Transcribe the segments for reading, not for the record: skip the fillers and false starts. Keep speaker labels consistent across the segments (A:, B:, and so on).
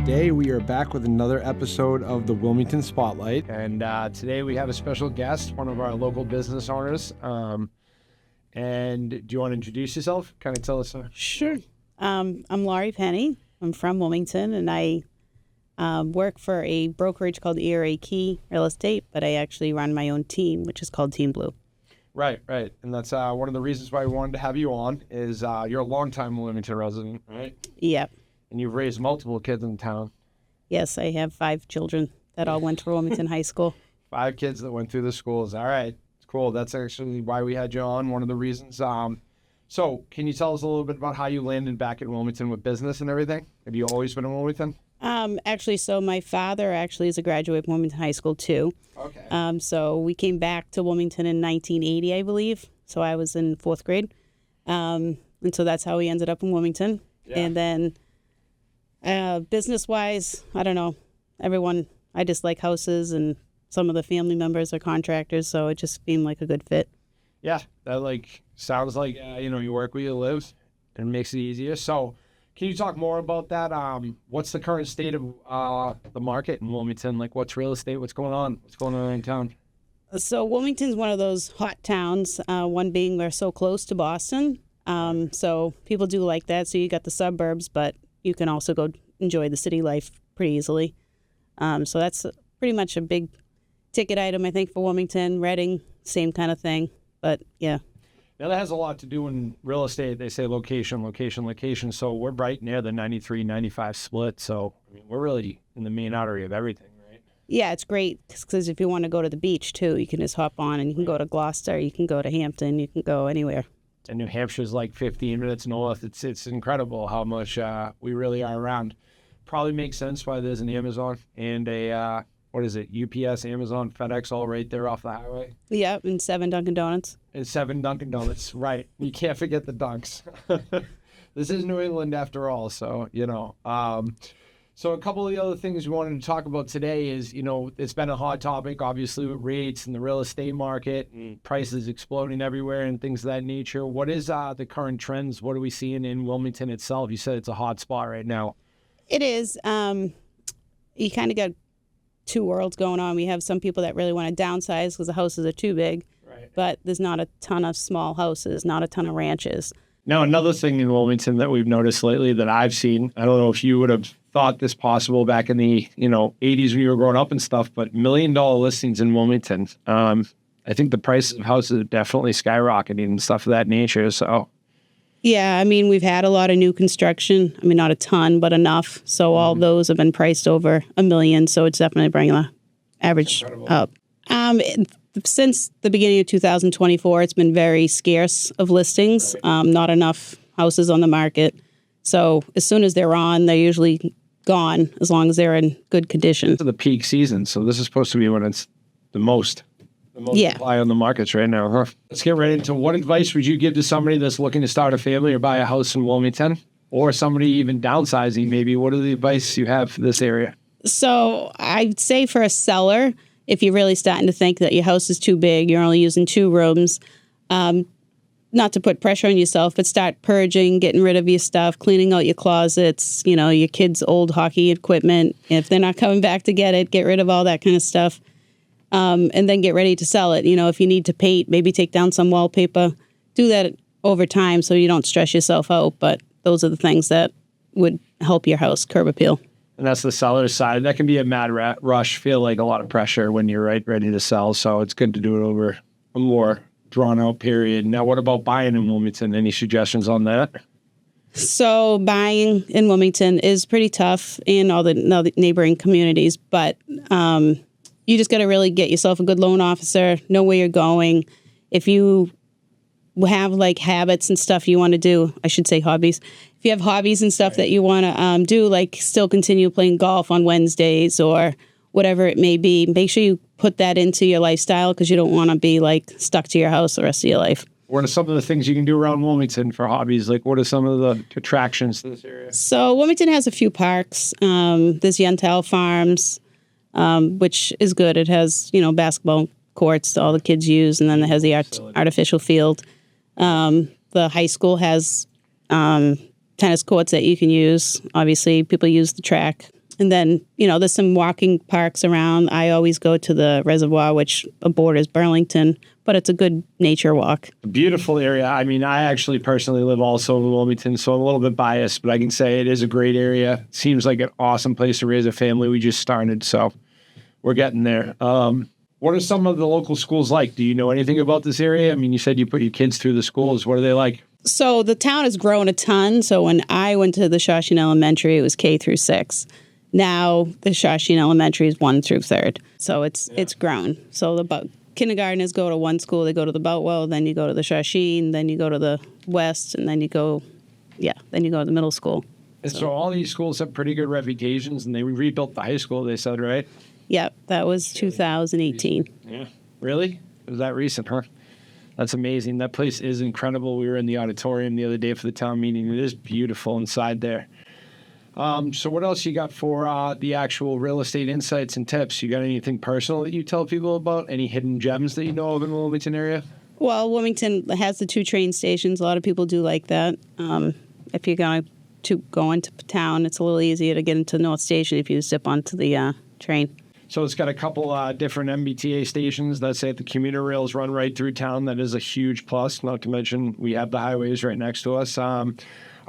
A: Today we are back with another episode of the Wilmington Spotlight, and today we have a special guest, one of our local business owners. And do you want to introduce yourself? Kind of tell us.
B: Sure. I'm Laurie Penney. I'm from Wilmington, and I work for a brokerage called ERA Key Real Estate, but I actually run my own team, which is called Team Blue.
A: Right. And that's one of the reasons why we wanted to have you on is you're a longtime Wilmington resident, right?
B: Yep.
A: And you've raised multiple kids in town.
B: Yes, I have 5 children that all went to Wilmington High School.
A: 5 kids that went through the schools. All right. Cool. That's actually why we had you on, one of the reasons. So can you tell us a little bit about how you landed back in Wilmington with business and everything? Have you always been in Wilmington?
B: So my father actually is a graduate of Wilmington High School too.
A: Okay.
B: So we came back to Wilmington in 1980, I believe. So I was in 4th grade. And so that's how we ended up in Wilmington.
A: Yeah.
B: And then business-wise, I don't know. I just like houses, and some of the family members are contractors, so it just seemed like a good fit.
A: Yeah, that sounds like you work where you live, and makes it easier. So, can you talk more about that? What's the current state of the market in Wilmington? What's real estate? What's going on? What's going on in town?
B: So Wilmington's one of those hot towns. One being we're so close to Boston, so people do like that. So you got the suburbs, but you can also go enjoy the city life pretty easily. So that's pretty much a big ticket item, I think, for Wilmington. Reading, same kind of thing. But, yeah.
A: Now, that has a lot to do in real estate. They say location. So we're right near the 93-95 split. So, we're really in the main artery of everything, right?
B: Yeah, it's great because if you want to go to the beach, too, you can just hop on and you can go to Gloucester, you can go to Hampton, you can go anywhere.
A: And New Hampshire's 15 minutes north. It's incredible how much we really are around. Probably makes sense why there's an Amazon and a, UPS, Amazon, FedEx, all right there off the highway.
B: Yeah, and 7 Dunkin' Donuts.
A: And 7 Dunkin' Donuts, right. You can't forget the Dunks. This is New England after all, so, So a couple of the other things we wanted to talk about today is, it's been a hot topic, obviously, with rates and the real estate market and prices exploding everywhere and things of that nature. What is the current trends? What are we seeing in Wilmington itself? You said it's a hot spot right now.
B: It is. You kind of got 2 worlds going on. We have some people that really want to downsize because the houses are too big.
A: Right.
B: But there's not a ton of small houses, not a ton of ranches.
A: Now, another thing in Wilmington that we've noticed lately that I've seen, I don't know if you would have thought this possible back in the 80s when you were growing up and stuff, but $1 million listings in Wilmington. I think the prices of houses are definitely skyrocketing and stuff of that nature. So,
B: yeah, we've had a lot of new construction. Not a ton, but enough. So all those have been priced over $1 million. So it's definitely bringing the average up. Since the beginning of 2024, it's been very scarce of listings. Not enough houses on the market. So as soon as they're on, they're usually gone as long as they're in good condition.
A: It's the peak season, so this is supposed to be when it's the most supply on the markets right now, huh? Let's get right into what advice would you give to somebody that's looking to start a family or buy a house in Wilmington, or somebody even downsizing maybe? What are the advice you have for this area?
B: So I'd say for a seller, if you're really starting to think that your house is too big, you're only using 2 rooms, not to put pressure on yourself, but start purging, getting rid of your stuff, cleaning out your closets, your kids' old hockey equipment. If they're not coming back to get rid of all that kind of stuff. And then get ready to sell it. If you need to paint, maybe take down some wallpaper. Do that over time so you don't stress yourself out. But those are the things that would help your house curb appeal.
A: And that's the seller's side. That can be a mad rush, feel like a lot of pressure when you're ready to sell. So it's good to do it over a more drawn-out period. Now, what about buying in Wilmington? Any suggestions on that?
B: So buying in Wilmington is pretty tough in all the neighboring communities. But you just got to really get yourself a good loan officer, know where you're going. If you have habits and stuff you want to do, I should say hobbies. If you have hobbies and stuff that you want to do, still continue playing golf on Wednesdays or whatever it may be, make sure you put that into your lifestyle because you don't want to be stuck to your house the rest of your life.
A: What are some of the things you can do around Wilmington for hobbies? What are some of the attractions to this area? So
B: Wilmington has a few parks. There's Yentell Farms, which is good. It has, basketball courts all the kids use, and then it has the artificial field. The high school has tennis courts that you can use. Obviously, people use the track. And then, there's some walking parks around. I always go to the reservoir, which borders Burlington, but it's a good nature walk.
A: Beautiful area. I mean, I actually personally live also in Wilmington, so I'm a little bit biased, but I can say it is a great area. Seems like an awesome place to raise a family. We just started, so we're getting there. What are some of the local schools like? Do you know anything about this area? I mean, you said you put your kids through the schools. What are they like?
B: So the town has grown a ton. So when I went to the Shawshene Elementary, it was K through 6. Now the Shawshene Elementary is 1 through 3rd. So it's grown. So the kindergartners go to one school. They go to the Boutwell, then you go to the Shawshene, then you go to the West, and then you go to the middle school.
A: And so all these schools have pretty good reputations, and they rebuilt the high school, they said, right?
B: Yep, that was 2018.
A: Yeah. Really? Was that recent, huh? That's amazing. That place is incredible. We were in the auditorium the other day for the town meeting. It is beautiful inside there. So what else you got for the actual real estate insights and tips? You got anything personal that you tell people about? Any hidden gems that you know of in the Wilmington area?
B: Well, Wilmington has the 2 train stations. A lot of people do like that. If you're going to go into town, it's a little easier to get into North Station if you zip onto the train.
A: So it's got a couple different MBTA stations that say the commuter rails run right through town. That is a huge plus, not to mention we have the highways right next to us. All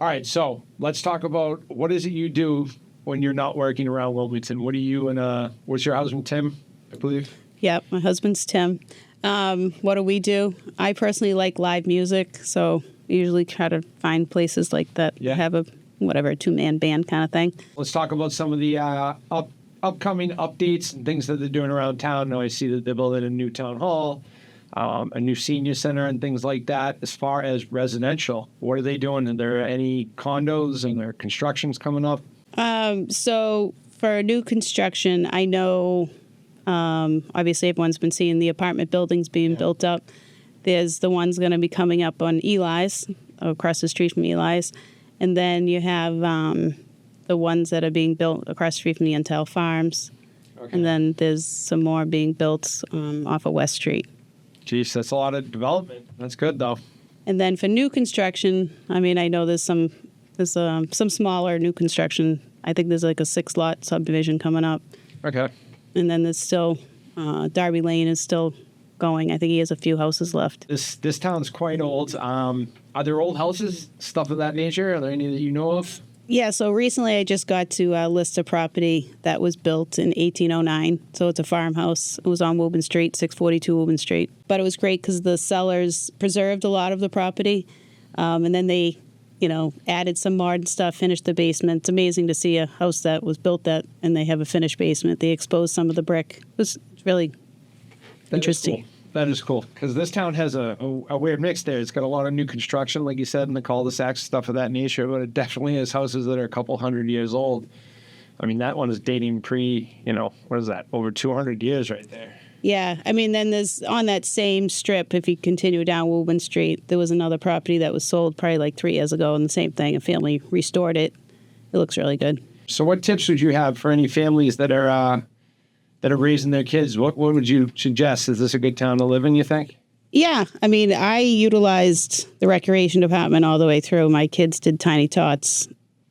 A: right, so let's talk about what is it you do when you're not working around Wilmington? What do you and what's your husband, Tim, I believe?
B: Yep, my husband's Tim. What do we do? I personally like live music, so I usually try to find places like that have a 2-man band kind of thing.
A: Let's talk about some of the upcoming updates and things that they're doing around town. Now I see that they're building a new town hall, a new senior center and things like that. As far as residential, what are they doing? Are there any condos and their constructions coming up?
B: So for new construction, I know obviously everyone's been seeing the apartment buildings being built up. There's the ones going to be coming up on Eli's, across the street from Eli's. And then you have the ones that are being built across the street from the Intel Farms. Okay. And then there's some more being built off of West Street.
A: Geez, that's a lot of development. That's good, though.
B: And then for new construction, I mean, I know there's some smaller new construction. I think there's like a 6-lot subdivision coming up.
A: Okay.
B: And then there's still, Darby Lane is still going. I think he has a few houses left.
A: This town's quite old. Are there old houses, stuff of that nature? Are there any that you know of?
B: Yeah, so recently I just got to list a property that was built in 1809. So it's a farmhouse. It was on Woburn Street, 642 Woburn Street. But it was great because the sellers preserved a lot of the property. And then they, added some modern stuff, finished the basement. It's amazing to see a house that was built and they have a finished basement. They exposed some of the brick. It was really interesting.
A: That is cool because this town has a weird mix there. It's got a lot of new construction, like you said, in the cul-de-sacs, stuff of that nature, but it definitely has houses that are a couple hundred years old. I mean, that one is dating what is that, over 200 years right there.
B: Yeah, I mean, then there's, on that same strip, if you continue down Woburn Street, there was another property that was sold probably like 3 years ago, and the same thing, a family restored it. It looks really good. So
A: what tips would you have for any families that are raising their kids? What would you suggest? Is this a good town to live in, you think?
B: Yeah. I mean, I utilized the recreation department all the way through. My kids did tiny tots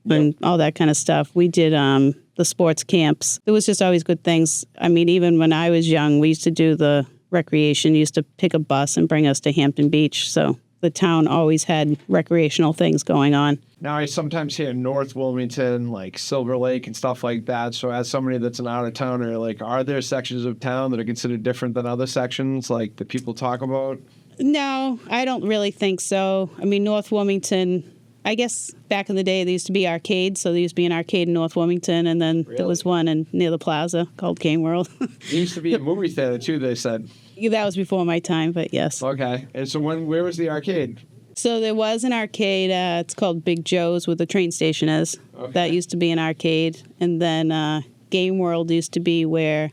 B: and all that kind of stuff. We did the sports camps. It was just always good things. I mean, even when I was young, we used to do the recreation, used to pick a bus and bring us to Hampton Beach. So the town always had recreational things going on.
A: Now, I sometimes hear North Wilmington, like Silver Lake and stuff like that. So as somebody that's an out-of-towner, like, are there sections of town that are considered different than other sections, like that people talk about? No, I don't really think so. I mean, North Wilmington, I guess back in the day, there used to be arcades. So there used to be an arcade in North Wilmington, and then there was one near the plaza called Game World. There used to be a movie theater, too, they said. That was before my time, but yes. Okay. And so where was the arcade? So there was an arcade. It's called Big Joe's, where the train station is. Okay. That used to be an arcade. And then Game World used to be right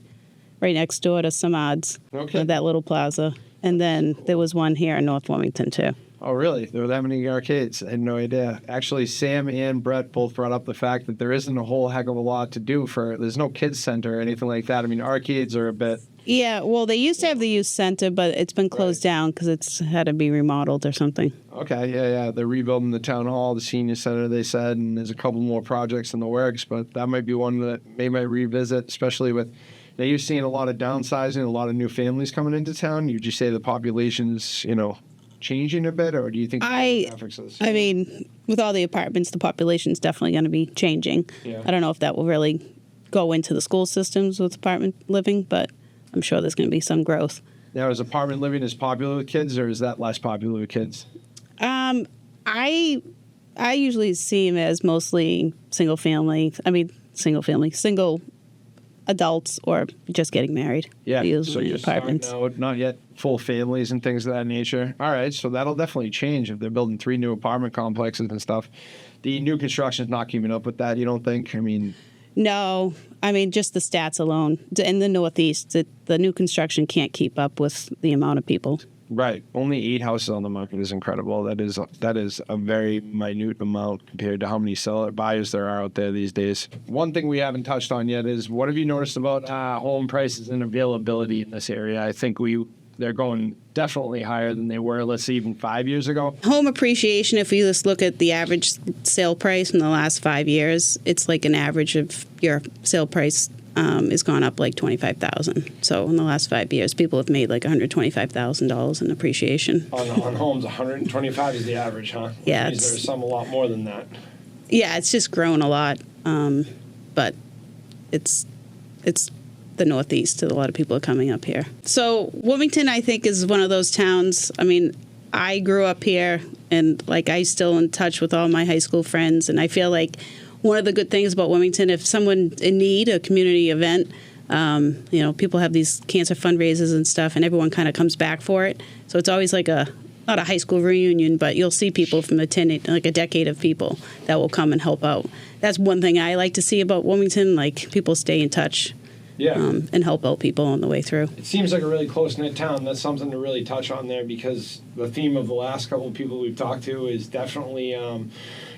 A: next door to Samad's. Okay. That little plaza. And then there was one here in North Wilmington, too. Oh, really? There were that many arcades? I had no idea. Actually, Sam and Brett both brought up the fact that there isn't a whole heck of a lot to do there's no kids center or anything like that. I mean, arcades are a bit.
B: Yeah, well, they used to have the youth center, but it's been closed down because it's had to be remodeled or something.
A: Okay, yeah. They're rebuilding the town hall, the senior center, they said, and there's a couple more projects in the works, but that might be one that they might revisit, especially with. Now, you're seeing a lot of downsizing, a lot of new families coming into town. Would you say the population's, changing a bit, or do you think demographics are the same?
B: I mean, with all the apartments, the population's definitely going to be changing.
A: Yeah.
B: I don't know if that will really go into the school systems with apartment living, but I'm sure there's going to be some growth.
A: Now, is apartment living as popular with kids, or is that less popular with kids?
B: I usually see them as mostly single adults or just getting married.
A: Yeah,
B: usually
A: so
B: in
A: you're
B: apartments.
A: starting out, not yet full families and things of that nature. All right, so that'll definitely change if they're building 3 new apartment complexes and stuff. The new construction is not keeping up with that, you don't think? I mean...
B: No, I mean, just the stats alone. In the Northeast, the new construction can't keep up with the amount of people.
A: Right. Only 8 houses on the market is incredible. That is a very minute amount compared to how many buyers there are out there these days. One thing we haven't touched on yet is, what have you noticed about home prices and availability in this area? I think they're going definitely higher than they were, let's say, even 5 years ago.
B: Home appreciation, if you just look at the average sale price in the last 5 years, it's like an average of your sale price has gone up like $25,000. So in the last 5 years, people have made like $125,000 in appreciation.
A: On homes, 125 is the average, huh?
B: Yeah.
A: There's some a lot more than that.
B: Yeah, it's just grown a lot, but it's the Northeast. A lot of people are coming up here. So Wilmington, I think, is one of those towns. I mean, I grew up here, and like I'm still in touch with all my high school friends, and I feel like one of the good things about Wilmington, if someone in need, a community event, people have these cancer fundraisers and stuff, and everyone kind of comes back for it. So it's always like not a high school reunion, but you'll see people from like a decade of people that will come and help out. That's one thing I like to see about Wilmington, like people stay in touch.
A: Yeah.
B: And help out people on the way through.
A: It seems like a really close-knit town. That's something to really touch on there, because the theme of the last couple of people we've talked to is definitely,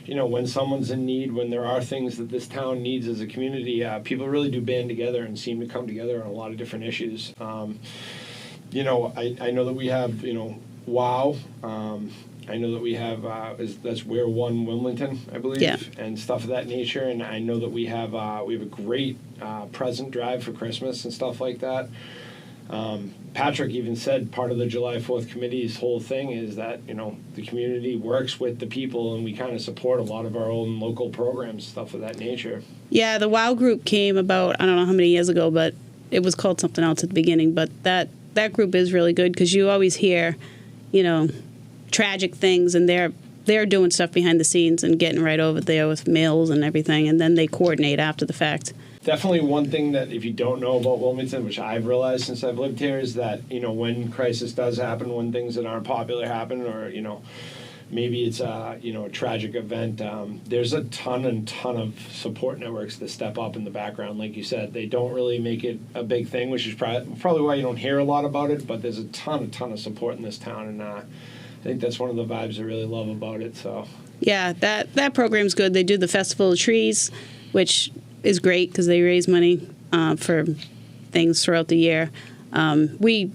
A: when someone's in need, when there are things that this town needs as a community, people really do band together and seem to come together on a lot of different issues. I know that we have, WOW. I know that we have, that's We're One Wilmington, I believe,
B: yeah,
A: and stuff of that nature. And I know that we have a great present drive for Christmas and stuff like that. Patrick even said part of the July 4th committee's whole thing is that, the community works with the people, and we kind of support a lot of our own local programs, stuff of that nature.
B: Yeah, the WOW group came about, I don't know how many years ago, but it was called something else at the beginning. But that group is really good, because you always hear, tragic things, and they're doing stuff behind the scenes and getting right over there with meals and everything, and then they coordinate after the fact.
A: Definitely one thing that, if you don't know about Wilmington, which I've realized since I've lived here, is that, when crisis does happen, when things that aren't popular happen, or, maybe it's a tragic event, there's a ton of support networks that step up in the background. Like you said, they don't really make it a big thing, which is probably why you don't hear a lot about it, but there's a ton of support in this town, and I think that's one of the vibes I really love about it. So
B: yeah, that program's good. They do the Festival of Trees, which is great because they raise money for things throughout the year. They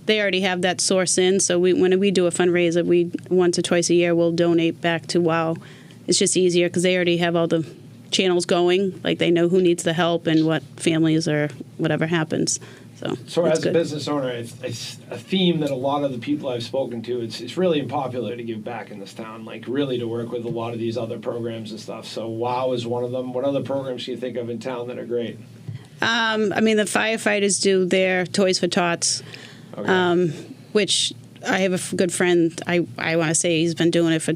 B: already have that source in, so when we do a fundraiser, we once or twice a year we'll donate back to WOW. It's just easier because they already have all the channels going, like they know who needs the help and what families or whatever happens. So
A: as
B: good.
A: A business owner, it's a theme that a lot of the people I've spoken to, it's really unpopular to give back in this town, like really to work with a lot of these other programs and stuff. So WOW is one of them. What other programs do you think of in town that are great?
B: The firefighters do their Toys for Tots, okay. Which I have a good friend, I want to say he's been doing it for,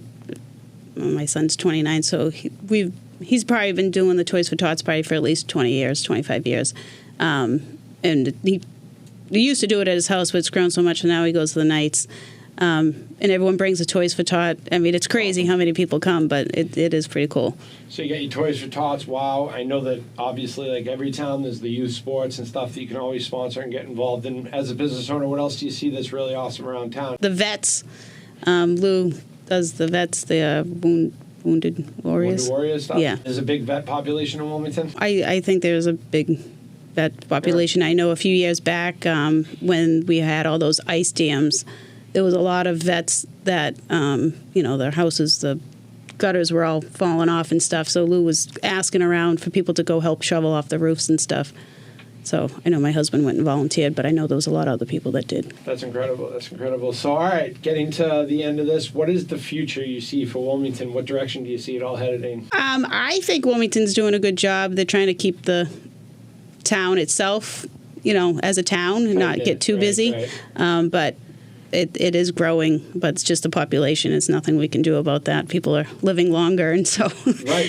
B: my son's 29, so he's probably been doing the Toys for Tots probably for at least 20 years, 25 years. And he used to do it at his house, but it's grown so much, and now he goes to the nights. And everyone brings the Toys for Tot. I mean, it's crazy how many people come, but it is pretty cool.
A: So you got your Toys for Tots, WOW. I know that obviously, like every town, there's the youth sports and stuff that you can always sponsor and get involved in. As a business owner, what else do you see that's really awesome around town?
B: The vets, Lou does the vets, the wounded warriors.
A: Wounded warriors stuff?
B: Yeah.
A: There's a big vet population in Wilmington?
B: I think there's a big vet population. I know a few years back when we had all those ice dams, there was a lot of vets that, their houses, the gutters were all falling off and stuff. So Lou was asking around for people to go help shovel off the roofs and stuff. So I know my husband went and volunteered, but I know there was a lot of other people that did.
A: That's incredible. That's incredible. So, all right, getting to the end of this, what is the future you see for Wilmington? What direction do you see it all headed in?
B: I think Wilmington's doing a good job. They're trying to keep the town itself, as a town, and not get too busy.
A: Right.
B: But it is growing, but it's just the population. It's nothing we can do about that. People are living longer, and so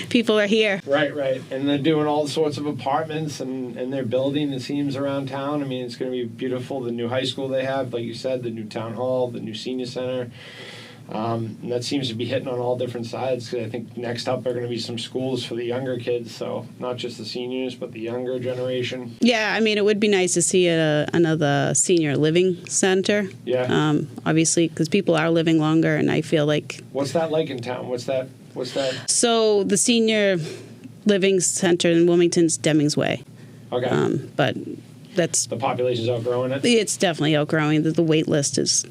B: people are here.
A: Right. And they're doing all sorts of apartments, and they're building, it seems, around town. I mean, it's going to be beautiful. The new high school they have, like you said, the new town hall, the new senior center. And that seems to be hitting on all different sides. Cause I think next up are going to be some schools for the younger kids, so not just the seniors, but the younger generation.
B: Yeah, I mean, it would be nice to see another senior living center.
A: Yeah.
B: Obviously, because people are living longer, and I feel like...
A: What's that like in town? What's that?
B: So the senior living center in Wilmington's Demings Way.
A: Okay.
B: But that's...
A: The population's outgrowing it?
B: It's definitely outgrowing. The wait list is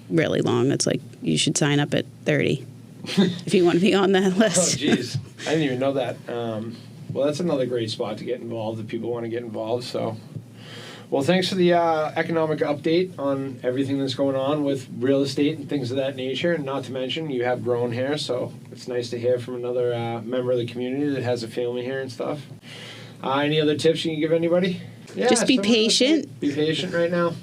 B: really long. It's like you should sign up at 30 if you want to be on that list.
A: Oh, geez. I didn't even know that. Well, that's another great spot to get involved if people want to get involved. So, well, thanks for the economic update on everything that's going on with real estate and things of that nature. And not to mention, you have grown here, so it's nice to hear from another member of the community that has a family here and stuff. Any other tips you can give anybody? Yeah,
B: just be patient.
A: Be patient right now.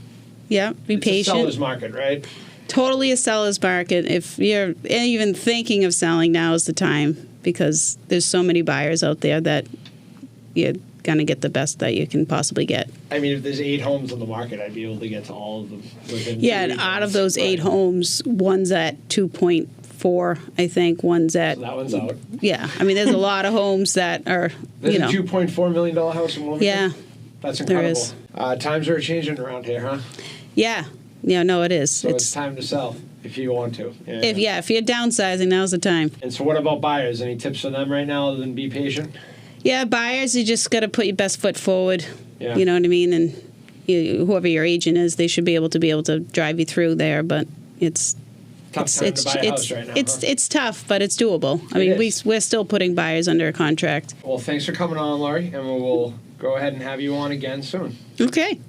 B: Yeah, be patient.
A: It's a seller's market, right?
B: Totally a seller's market. If you're even thinking of selling, now is the time, because there's so many buyers out there that you're going to get the best that you can possibly get.
A: I mean, if there's 8 homes on the market, I'd be able to get to all of them within 3
B: and out of those 8
A: months.
B: homes, one's at 2.4, I think. One's at...
A: So that one's out.
B: Yeah. I mean, there's a lot of homes that are,
A: There's a $2.4 million house in Wilmington?
B: Yeah.
A: That's incredible.
B: There is.
A: Times are changing around here, huh?
B: Yeah. Yeah, no, it is.
A: So it's time to sell if you want to. Yeah.
B: If you're downsizing, now's the time.
A: And so what about buyers? Any tips for them right now other than be patient?
B: Yeah, buyers, you just got to put your best foot forward.
A: Yeah.
B: You know what I mean? And whoever your agent is, they should be able to drive you through there. But it's
A: Tough time to buy a house right now.
B: It's tough, but it's doable. I mean, we're still putting buyers under a contract.
A: Well, thanks for coming on, Laurie, and we'll go ahead and have you on again soon.
B: Okay.